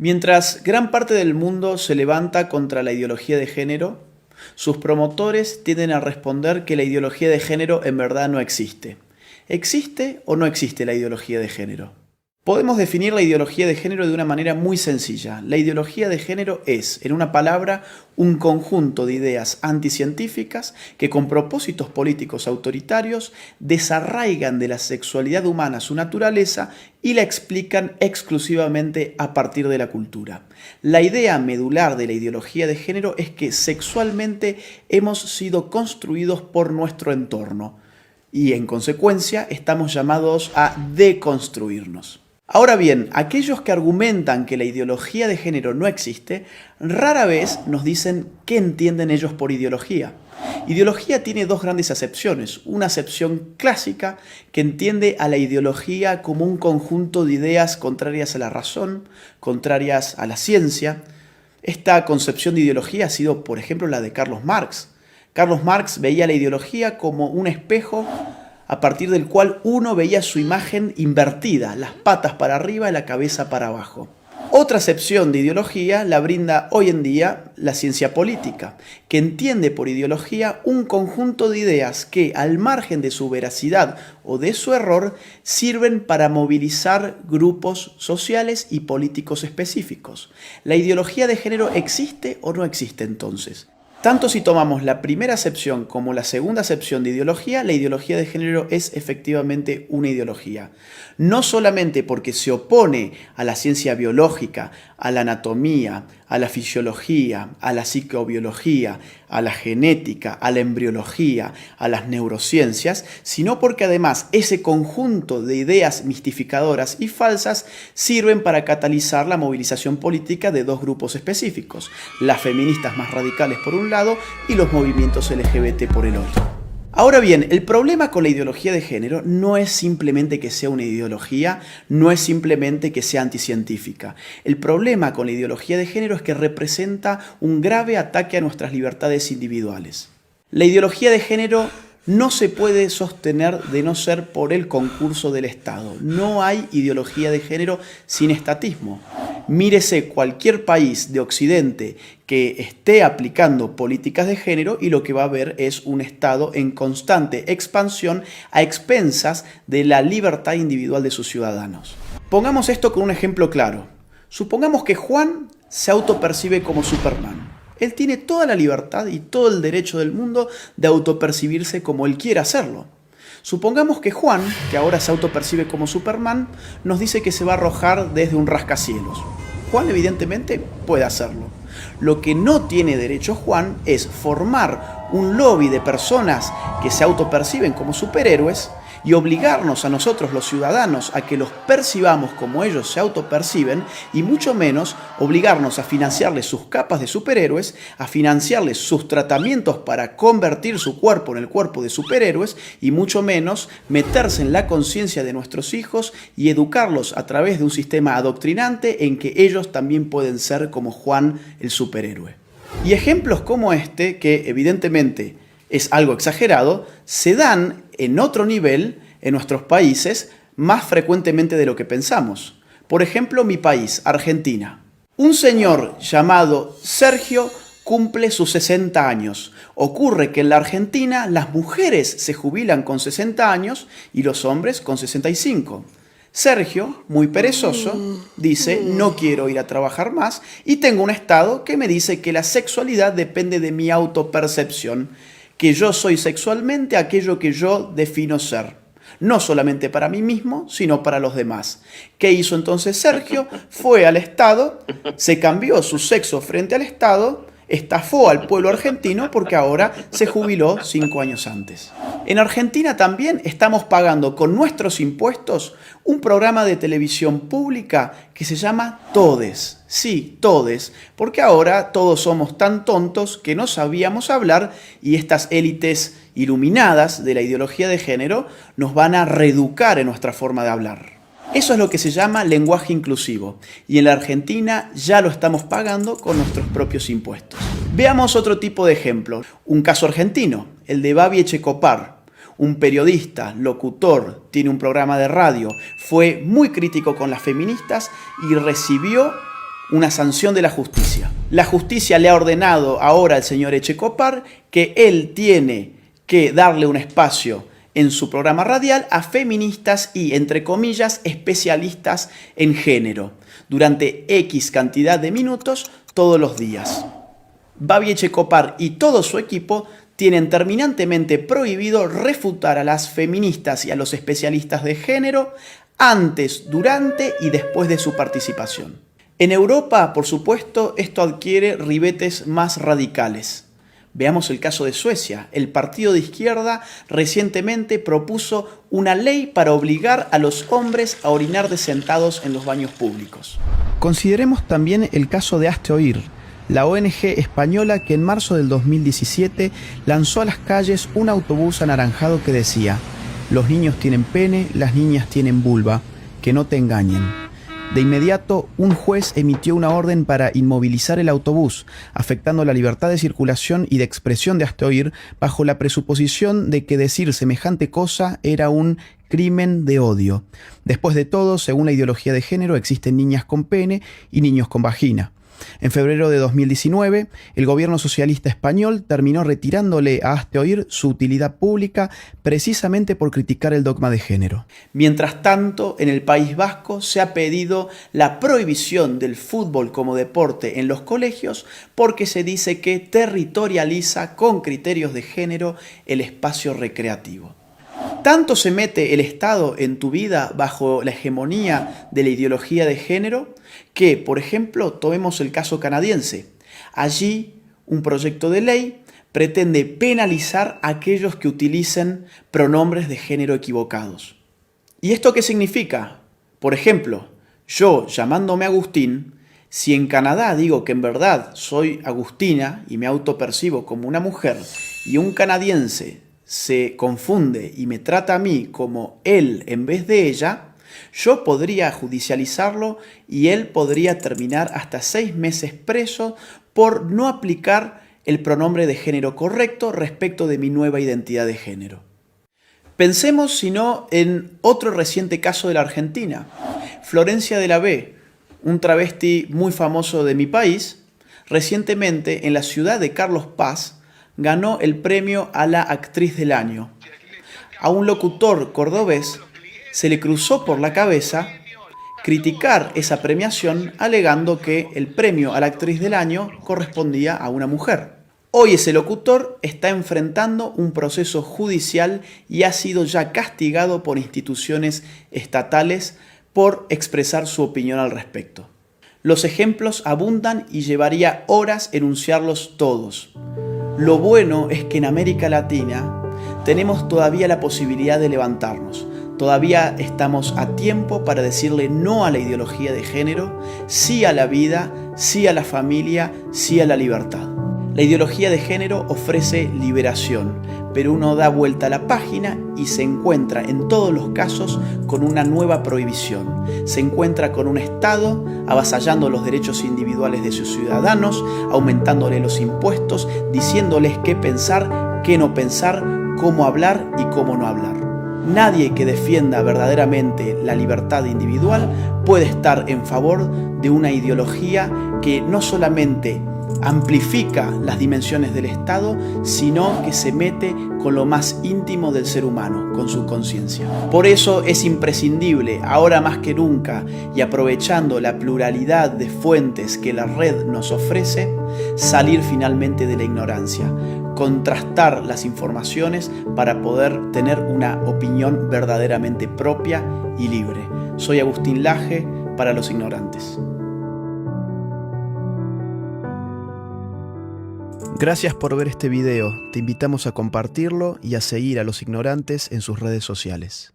Mientras gran parte del mundo se levanta contra la ideología de género, sus promotores tienden a responder que la ideología de género en verdad no existe. ¿Existe o no existe la ideología de género? Podemos definir la ideología de género de una manera muy sencilla. La ideología de género es, en una palabra, un conjunto de ideas anticientíficas que con propósitos políticos autoritarios desarraigan de la sexualidad humana su naturaleza y la explican exclusivamente a partir de la cultura. La idea medular de la ideología de género es que sexualmente hemos sido construidos por nuestro entorno y en consecuencia estamos llamados a deconstruirnos. Ahora bien, aquellos que argumentan que la ideología de género no existe, rara vez nos dicen qué entienden ellos por ideología. Ideología tiene dos grandes acepciones. Una acepción clásica que entiende a la ideología como un conjunto de ideas contrarias a la razón, contrarias a la ciencia. Esta concepción de ideología ha sido, por ejemplo, la de Carlos Marx. Carlos Marx veía la ideología como un espejo a partir del cual uno veía su imagen invertida, las patas para arriba y la cabeza para abajo. Otra acepción de ideología la brinda hoy en día la ciencia política, que entiende por ideología un conjunto de ideas que, al margen de su veracidad o de su error, sirven para movilizar grupos sociales y políticos específicos. ¿La ideología de género existe o no existe entonces? Tanto si tomamos la primera acepción como la segunda acepción de ideología, la ideología de género es efectivamente una ideología. No solamente porque se opone a la ciencia biológica, a la anatomía, a la fisiología, a la psicobiología, a la genética, a la embriología, a las neurociencias, sino porque además ese conjunto de ideas mistificadoras y falsas sirven para catalizar la movilización política de dos grupos específicos, las feministas más radicales por un lado y los movimientos LGBT por el otro. Ahora bien, el problema con la ideología de género no es simplemente que sea una ideología, no es simplemente que sea anticientífica. El problema con la ideología de género es que representa un grave ataque a nuestras libertades individuales. La ideología de género no se puede sostener de no ser por el concurso del Estado. No hay ideología de género sin estatismo. Mírese cualquier país de Occidente que esté aplicando políticas de género y lo que va a ver es un Estado en constante expansión a expensas de la libertad individual de sus ciudadanos. Pongamos esto con un ejemplo claro. Supongamos que Juan se autopercibe como Superman. Él tiene toda la libertad y todo el derecho del mundo de autopercibirse como él quiera hacerlo. Supongamos que Juan, que ahora se autopercibe como Superman, nos dice que se va a arrojar desde un rascacielos. Juan evidentemente puede hacerlo. Lo que no tiene derecho Juan es formar un lobby de personas que se autoperciben como superhéroes y obligarnos a nosotros los ciudadanos a que los percibamos como ellos se autoperciben y mucho menos obligarnos a financiarles sus capas de superhéroes, a financiarles sus tratamientos para convertir su cuerpo en el cuerpo de superhéroes y mucho menos meterse en la conciencia de nuestros hijos y educarlos a través de un sistema adoctrinante en que ellos también pueden ser como Juan el superhéroe. Y ejemplos como este, que evidentemente es algo exagerado, se dan en otro nivel en nuestros países más frecuentemente de lo que pensamos. Por ejemplo, mi país, Argentina. Un señor llamado Sergio cumple sus 60 años. Ocurre que en la Argentina las mujeres se jubilan con 60 años y los hombres con 65. Sergio, muy perezoso, dice: no quiero ir a trabajar más y tengo un estado que me dice que la sexualidad depende de mi autopercepción, que yo soy sexualmente aquello que yo defino ser, no solamente para mí mismo, sino para los demás. ¿Qué hizo entonces Sergio? Fue al Estado, se cambió su sexo frente al Estado, estafó al pueblo argentino porque ahora se jubiló 5 años antes. En Argentina también estamos pagando con nuestros impuestos un programa de televisión pública que se llama Todes. Sí, Todes, porque ahora todos somos tan tontos que no sabíamos hablar y estas élites iluminadas de la ideología de género nos van a reeducar en nuestra forma de hablar. Eso es lo que se llama lenguaje inclusivo y en la Argentina ya lo estamos pagando con nuestros propios impuestos. Veamos otro tipo de ejemplo, un caso argentino, el de Babi Echecopar. Un periodista, locutor, tiene un programa de radio, fue muy crítico con las feministas y recibió una sanción de la justicia. La justicia le ha ordenado ahora al señor Echecopar que él tiene que darle un espacio en su programa radial a feministas y, entre comillas, especialistas en género, durante X cantidad de minutos todos los días. Babi Echecopar y todo su equipo tienen terminantemente prohibido refutar a las feministas y a los especialistas de género antes, durante y después de su participación. En Europa, por supuesto, esto adquiere ribetes más radicales. Veamos el caso de Suecia. El partido de izquierda recientemente propuso una ley para obligar a los hombres a orinar de sentados en los baños públicos. Consideremos también el caso de Hazte Oír, la ONG española que en marzo del 2017 lanzó a las calles un autobús anaranjado que decía: los niños tienen pene, las niñas tienen vulva, que no te engañen. De inmediato, un juez emitió una orden para inmovilizar el autobús, afectando la libertad de circulación y de expresión de Hazte Oír, bajo la presuposición de que decir semejante cosa era un crimen de odio. Después de todo, según la ideología de género, existen niñas con pene y niños con vagina. En febrero de 2019, el gobierno socialista español terminó retirándole a Hazte Oír su utilidad pública precisamente por criticar el dogma de género. Mientras tanto, en el País Vasco se ha pedido la prohibición del fútbol como deporte en los colegios porque se dice que territorializa con criterios de género el espacio recreativo. ¿Tanto se mete el Estado en tu vida bajo la hegemonía de la ideología de género que, por ejemplo, tomemos el caso canadiense? Allí, un proyecto de ley pretende penalizar a aquellos que utilicen pronombres de género equivocados. ¿Y esto qué significa? Por ejemplo, yo, llamándome Agustín, si en Canadá digo que en verdad soy Agustina y me autopercibo como una mujer, y un canadiense se confunde y me trata a mí como él en vez de ella, yo podría judicializarlo y él podría terminar hasta 6 meses preso por no aplicar el pronombre de género correcto respecto de mi nueva identidad de género. Pensemos, si no, en otro reciente caso de la Argentina. Florencia de la B, un travesti muy famoso de mi país, recientemente en la ciudad de Carlos Paz, ganó el premio a la actriz del año. A un locutor cordobés se le cruzó por la cabeza criticar esa premiación alegando que el premio a la actriz del año correspondía a una mujer. Hoy ese locutor está enfrentando un proceso judicial y ha sido ya castigado por instituciones estatales por expresar su opinión al respecto. Los ejemplos abundan y llevaría horas enunciarlos todos. Lo bueno es que en América Latina tenemos todavía la posibilidad de levantarnos. Todavía estamos a tiempo para decirle no a la ideología de género, sí a la vida, sí a la familia, sí a la libertad. La ideología de género ofrece liberación, pero uno da vuelta a la página y se encuentra en todos los casos con una nueva prohibición. Se encuentra con un Estado avasallando los derechos individuales de sus ciudadanos, aumentándole los impuestos, diciéndoles qué pensar, qué no pensar, cómo hablar y cómo no hablar. Nadie que defienda verdaderamente la libertad individual puede estar en favor de una ideología que no solamente amplifica las dimensiones del Estado, sino que se mete con lo más íntimo del ser humano, con su conciencia. Por eso es imprescindible, ahora más que nunca, y aprovechando la pluralidad de fuentes que la red nos ofrece, salir finalmente de la ignorancia, contrastar las informaciones para poder tener una opinión verdaderamente propia y libre. Soy Agustín Laje para los ignorantes. Gracias por ver este video, te invitamos a compartirlo y a seguir a los ignorantes en sus redes sociales.